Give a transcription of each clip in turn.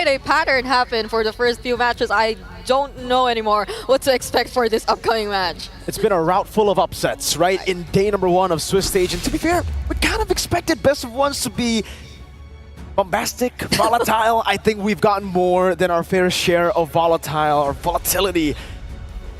quite a pattern happen for the first few matches. I don't know anymore what to expect for this upcoming match. It's been a route full of upsets, right? In day number 1 of Swiss stage. And to be fair, we kind of expected best of ones to be bombastic, volatile. I think we've gotten more than our fair share of volatile or volatility.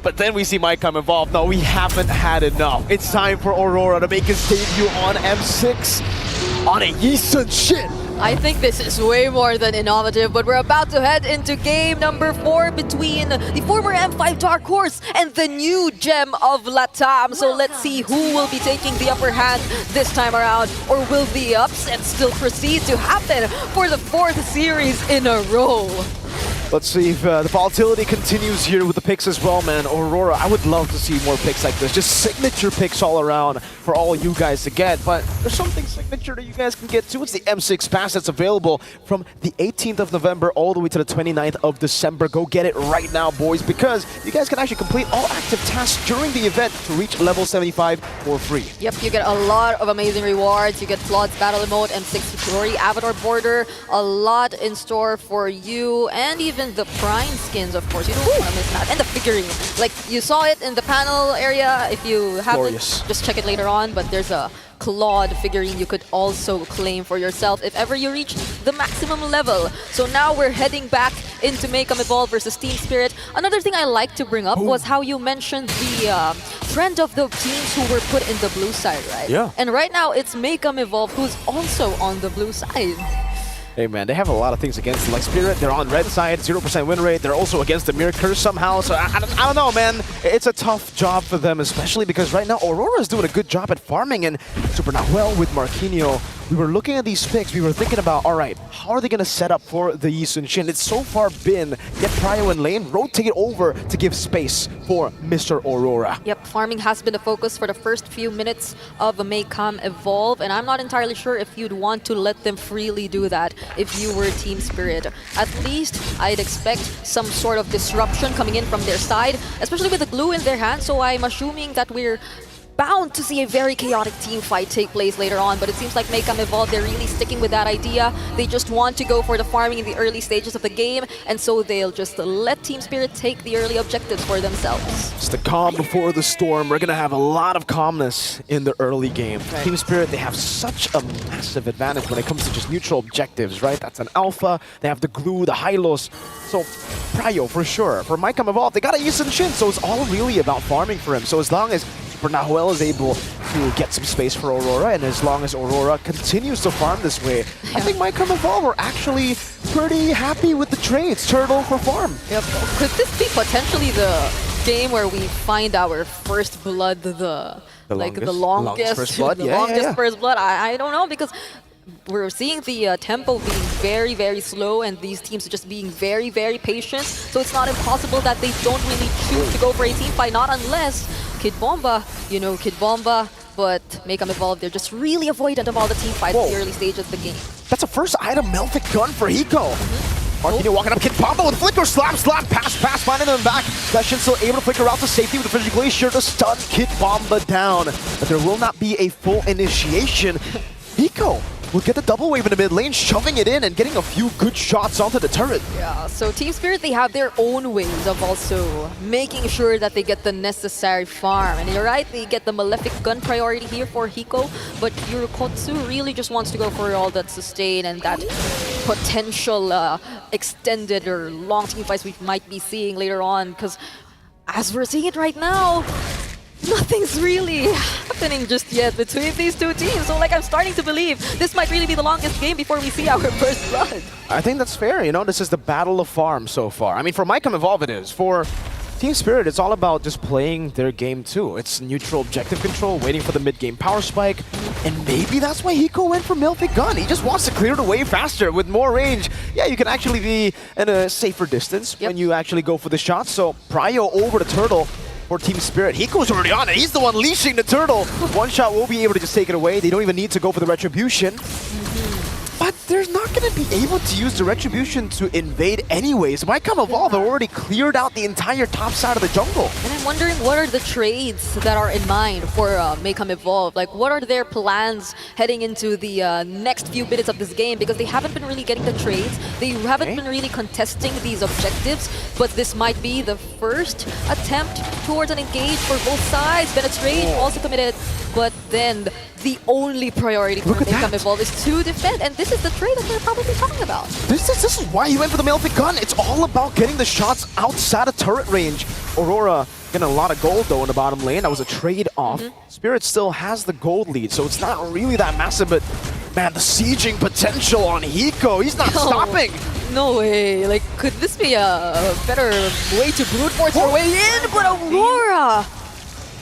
But then we see Maycam involved. No, we haven't had enough. It's time for Aurora to make his debut on M6 on a Yisun Shin. I think this is way more than innovative, but we're about to head into game number 4 between the former M5 Dark Horse and the new gem of Latam. So let's see who will be taking the upper hand this time around, or will the upset still proceed to happen for the 4th series in a row? Let's see if the volatility continues here with the picks as well, man. Aurora, I would love to see more picks like this. Just signature picks all around for all you guys to get. But there's something signature that you guys can get too. It's the M6 Pass that's available from the 18th of November all the way to the 29th of December. Go get it right now, boys, because you guys can actually complete all active tasks during the event to reach level 75 for free. Yep, you get a lot of amazing rewards. You get Claude's Battle Emote, M6 Fury, Avatar Border, a lot in store for you, and even the Prime skins, of course. You don't want to miss that. And the figurine. Like, you saw it in the panel area. If you haven't, just check it later on. But there's a Claude figurine you could also claim for yourself if ever you reach the maximum level. So now we're heading back into Maycam Evolve versus Team Spirit. Another thing I like to bring up was how you mentioned the trend of the teams who were put in the blue side, right? Yeah. And right now it's Maycam Evolve who's also on the blue side. Hey man, they have a lot of things against them. Like Spirit, they're on red side, 0% win rate. They're also against the Mirror Curse somehow. So I don't know, man. It's a tough job for them, especially because right now Aurora is doing a good job at farming, and Super Nahuel with Marquinhos. We were looking at these picks, we were thinking about, all right, how are they going to set up for the Yisun Shin? It's so far been get Prio in lane, rotate it over to give space for Mr. Aurora. Yep, farming has been the focus for the first few minutes of Maycam Evolve, and I'm not entirely sure if you'd want to let them freely do that if you were Team Spirit. At least I'd expect some sort of disruption coming in from their side, especially with the glue in their hand, so I'm assuming that we're bound to see a very chaotic team fight take place later on, but it seems like Maycam Evolve, they're really sticking with that idea. They just want to go for the farming in the early stages of the game, and so they'll just let Team Spirit take the early objectives for themselves. It's the calm before the storm. We're going to have a lot of calmness in the early game. Right. Team Spirit, they have such a massive advantage when it comes to just neutral objectives, right? That's an alpha, they have the glue, the Hylos. So, Prio, for sure. For Maycam Evolve, they got a Yisun Shin, so it's all really about farming for him. So as long as Nahuel is able to get some space for Aurora, and as long as Aurora continues to farm this way, I think Maycam Evolve are actually pretty happy with the trades. Turtle for farm. Yep. Could this be potentially the game where we find our first blood, the longest first blood? First blood? I don't know, because we're seeing the tempo being very, very slow, and these teams just being very, very patient. So it's not impossible that they don't really choose to go for a team fight, not unless Kid Bomba, you know, Kid Bomba, but Maycam Evolve, they're just really avoidant of all the team fights in the early stages of the game. That's a first item Melvic gun for Hiko. Marquinhos walking up, Kid Bomba with Flicker, slap, pass, finding them back. Session still able to flicker out to safety with the Fissure Glacier to stun Kid Bomba down. But there will not be a full initiation. Hiko will get the double wave in the mid lane, shoving it in and getting a few good shots onto the turret. Yeah, so Team Spirit, they have their own ways of also making sure that they get the necessary farm. And you're right, they get the Malefic gun priority here for Hiko, but Yurikotsu really just wants to go for all that sustain and that potential extended or long team fights we might be seeing later on, because as we're seeing it right now, nothing's really happening just yet between these two teams. So like, I'm starting to believe this might really be the longest game before we see our first blood. I think that's fair. You know, this is the battle of farm so far. I mean, for Maycam Evolve it is. For Team Spirit, it's all about just playing their game too. It's neutral objective control, waiting for the mid-game power spike. And maybe that's why Hiko went for Melvic Gun. He just wants to clear the way faster with more range. Yeah, you can actually be in a safer distance when you actually go for the shots. So Prio over the Turtle for Team Spirit. Hiko's already on it. He's the one leashing the Turtle. One shot will be able to just take it away. They don't even need to go for the Retribution. But they're not going to be able to use the Retribution to invade anyways. Maycam Evolve have already cleared out the entire top side of the jungle. And I'm I'm wondering what are the trades that are in mind for Maycam Evolve? Like, what are their plans heading into the next few minutes of this game? Because they haven't been really getting the trades. They haven't been really contesting these objectives. But this might be the first attempt towards an engage for both sides. Bennett's Rage also committed. But then the only priority for Maycam Evolve is to defend. And this is the trade that we're probably talking about. This is why he went for the Melfic gun. It's all about getting the shots outside of turret range. Aurora getting a lot of gold though in the bottom lane. That was a trade-off. Spirit still has the gold lead, so it's not really that massive, but man, the sieging potential on Hiko, he's not stopping. No way. Like, could this be a better way to brute force our way in? But Aurora!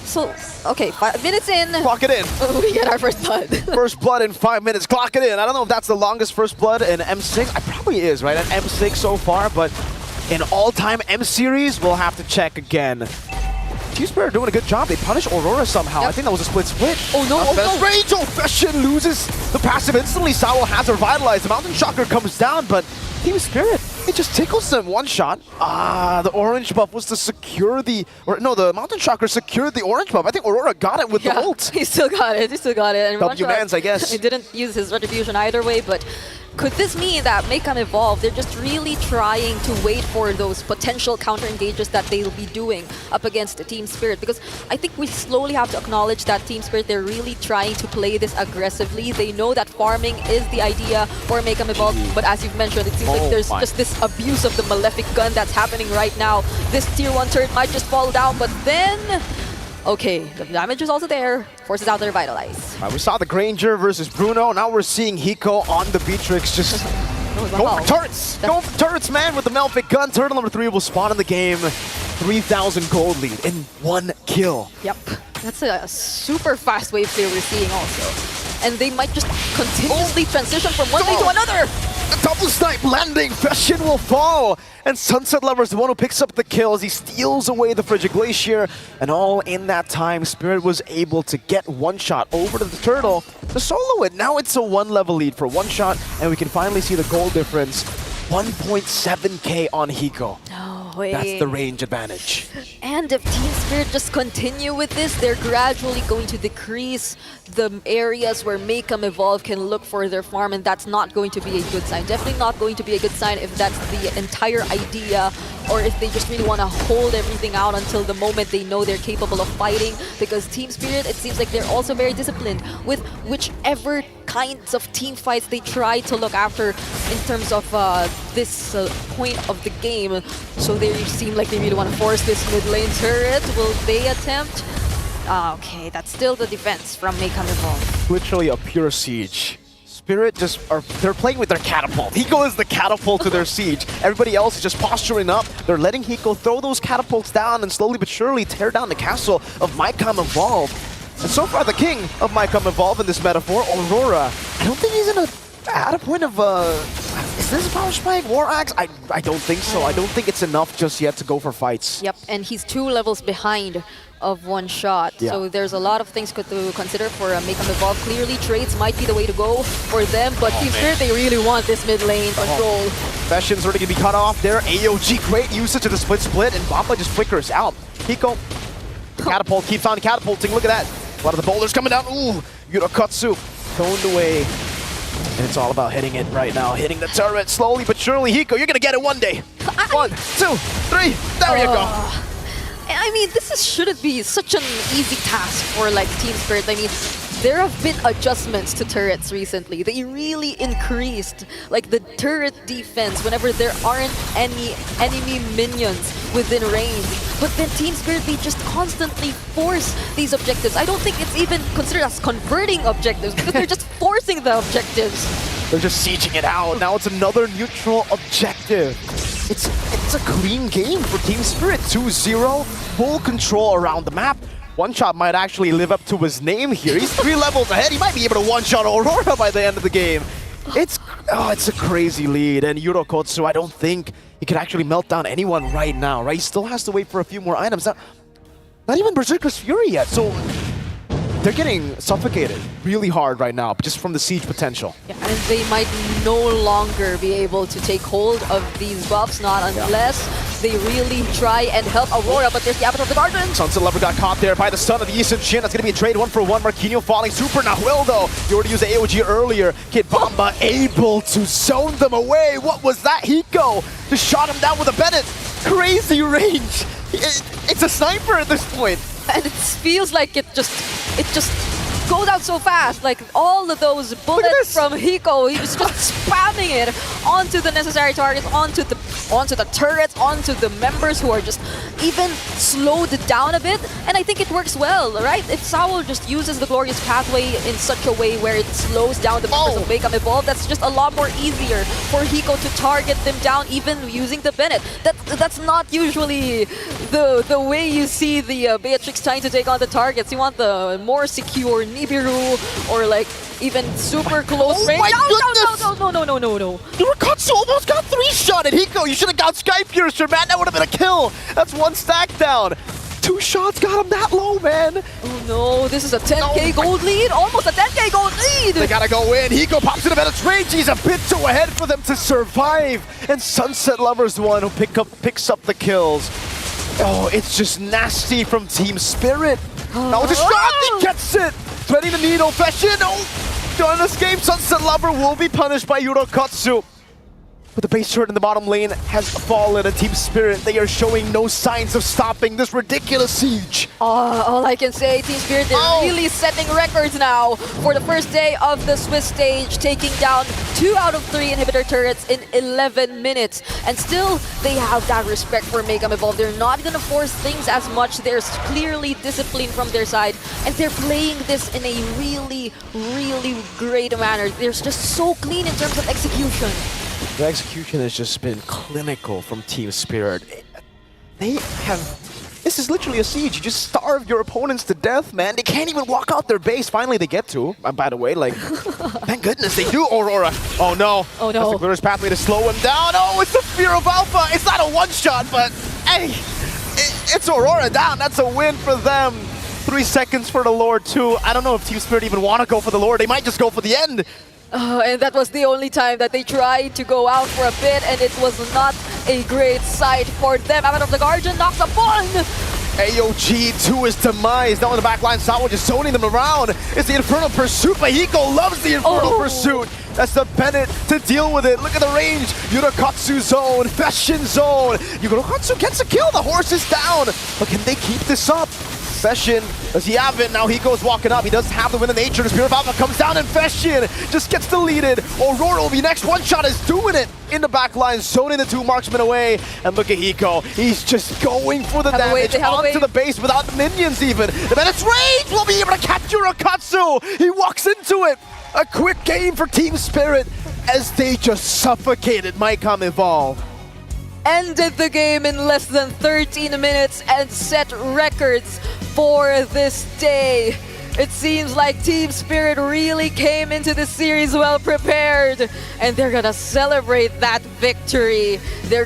So, okay, 5 minutes in. Clock it in. We get our first blood. First blood in 5 minutes. Clock it in. I don't know if that's the longest first blood in M6. It probably is, right? At M6 so far, but in all-time M series, we'll have to check again. Team Spirit are doing a good job. They punish Aurora somehow. I think that was a split. Oh no, Rage! Oh, Fashion loses the passive instantly. Sawo has her vitalized. The Mountain Shocker comes down, but Team Spirit, it just tickles them. One shot. The orange buff was to secure the... the Mountain Shocker secured the orange buff. I think Aurora got it with the ult. He still got it. And W-mans, I guess. He didn't use his retribution either way, but could this mean that Maycam Evolve, they're just really trying to wait for those potential counter-engages that they'll be doing up against Team Spirit? Because I think we slowly have to acknowledge that Team Spirit, they're really trying to play this aggressively. They know that farming is the idea for Maycam Evolve, but as you've mentioned, it seems like there's just this abuse of the Malefic gun that's happening right now. This tier 1 turret might just fall down, but then... Okay, the damage is also there. Forces out their Vitalize. We saw the Granger versus Bruno. Now we're seeing Hiko on the Beatrix just go for turrets. Go for turrets, man, with the Melfic gun. Turtle number 3 will spawn in the game. 3,000 gold lead in 1 kill. Yep. That's a super fast wave clear we're seeing also. And they might just continuously transition from one thing to another. The double snipe landing. Fashion will fall. And Sunset Lover is the one who picks up the kill as he steals away the Frigid Glacier. And all in that time, Spirit was able to get one shot over to the Turtle to solo it. Now it's a 1-level lead for one shot, and we can finally see the goal difference. 1.7k on Hiko. No way. That's the range advantage. And if Team Spirit just continue with this, they're gradually going to decrease the areas where Maycam Evolve can look for their farm, and that's not going to be a good sign. Definitely not going to be a good sign if that's the entire idea, or if they just really want to hold everything out until the moment they know they're capable of fighting. Because Team Spirit, it seems like they're also very disciplined with whichever kinds of team fights they try to look after in terms of this point of the game. So they seem like they really want to force this mid lane turret. Will they attempt? Okay, that's still the defense from Maycam Evolve. Literally a pure siege. Spirit they're playing with their catapult. Hiko is the catapult to their siege. Everybody else is just posturing up. They're letting Hiko throw those catapults down and slowly but surely tear down the castle of Maycam Evolve. And so far, the king of Maycam Evolve in this metaphor, Aurora, I don't think he's at a point of is this a power spike, war axe? I don't think so. I don't think it's enough just yet to go for fights. Yep, and he's 2 levels behind of one shot. Yeah. So there's a lot of things to consider for Maycam Evolve. Clearly, trades might be the way to go for them, but Team Spirit, they really want this mid lane control. Fashions already going to be cut off there. AOG, great usage of the split, and Bamba just flickers out. Hiko, the catapult keeps on catapulting. Look at that. A lot of the boulders coming down. Ooh, Yurakatsu toned away. And it's all about hitting it right now. Hitting the turret slowly but surely. Hiko, you're going to get it one day. 1, 2, 3. There you go. I mean, shouldn't be such an easy task for like Team Spirit. I mean, there have been adjustments to turrets recently. They really increased like the turret defense whenever there aren't any enemy minions within range. But then Team Spirit, they just constantly force these objectives. I don't think it's even considered as converting objectives because they're just forcing the objectives. They're just sieging it out. Now it's another neutral objective. It's a clean game for Team Spirit. 2-0, full control around the map. One Shot might actually live up to his name here. He's 3 levels ahead. He might be able to one-shot Aurora by the end of the game. It's a crazy lead. And Yurokotsu, I don't think he could actually melt down anyone right now, right? He still has to wait for a few more items. Not even Berserker's Fury yet. So they're getting suffocated really hard right now, just from the siege potential. Yeah, and they might no longer be able to take hold of these buffs, not unless they really try and help Aurora, but there's the Avatar of the Guardian. Sunset Lover got caught there by the stun of the Eastern Shin. That's going to be a trade 1-for-1. Marquinhos falling. Super Nahuel, though. He already used the AOG earlier. Kid Bomba able to zone them away. What was that? Hiko just shot him down with a Bennett. Crazy range. It's a sniper at this point. And it feels like it just goes out so fast. Like all of those bullets from Hiko, he was just spamming it onto the necessary targets, onto the turrets, onto the members who are just even slowed down a bit. And I think it works well, right? If Saul just uses the Glorious Pathway in such a way where it slows down the members of Maycam Evolve, that's just a lot more easier for Hiko to target them down, even using the Bennett. That's not usually the way you see the Beatrix trying to take on the targets. You want the more secure Nibiru or like even super close range. My goodness! No. Yurakatsu almost got 3-shot at Hiko. You should have got Sky Piercer, man. That would have been a kill. That's 1 stack down. 2 shots got him that low, man. Oh no, this is a 10k gold lead. Almost a 10k gold lead. They gotta go in. Hiko pops in a better range. He's a bit too ahead for them to survive. And Sunset Lover's the one who picks up the kills. Oh, it's just nasty from Team Spirit. Now with a shot, he gets it. Threading the needle, fashion. Oh, don't escape. Sunset Lover will be punished by Yurokatsu. But the base turret in the bottom lane has fallen, and Team Spirit, they are showing no signs of stopping this ridiculous siege. All I can say, Team Spirit, they're really setting records now for the first day of the Swiss stage, taking down 2 out of 3 inhibitor turrets in 11 minutes. And still, they have that respect for Maycam Evolve. They're not going to force things as much. There's clearly discipline from their side, and they're playing this in a really, really great manner. They're just so clean in terms of execution. The execution has just been clinical from Team Spirit. They have... This is literally a siege. You just starve your opponents to death, man. They can't even walk out their base. Finally, they get to. By the way, like, thank goodness they do, Aurora. Oh, no. Oh, no. That's the Glorious Pathway to slow him down. Oh, it's the Fear of Alpha. It's not a one-shot, but, hey, it's Aurora down. That's a win for them. 3 seconds for the Lord, too. I don't know if Team Spirit even want to go for the Lord. They might just go for the end. And that was the only time that they tried to go out for a bit, and it was not a great sight for them. Avatar of the Guardian knocks a one! AOG to his demise. Now in the back line, Sawa just zoning them around. It's the Infernal Pursuit, but Hiko loves the Infernal Pursuit. That's the Bennett to deal with it. Look at the range. Yurokatsu zone, Fashion zone. Yurokatsu gets a kill. The horse is down. But can they keep this up? Fashion, does he have it? Now Hiko's walking up. He doesn't have the win of nature. The Spirit of Alpha comes down and Fashion just gets deleted. Aurora will be next. One shot is doing it in the back line, zoning the 2 marksmen away. And look at Hiko. He's just going for the damage onto the base without the minions even. The Bennett's rage will be able to catch Yurokatsu. He walks into it. A quick game for Team Spirit as they just suffocated Maycam Evolve. Ended the game in less than 13 minutes and set records for this day. It seems like Team Spirit really came into the series well prepared, and they're gonna celebrate that victory. They're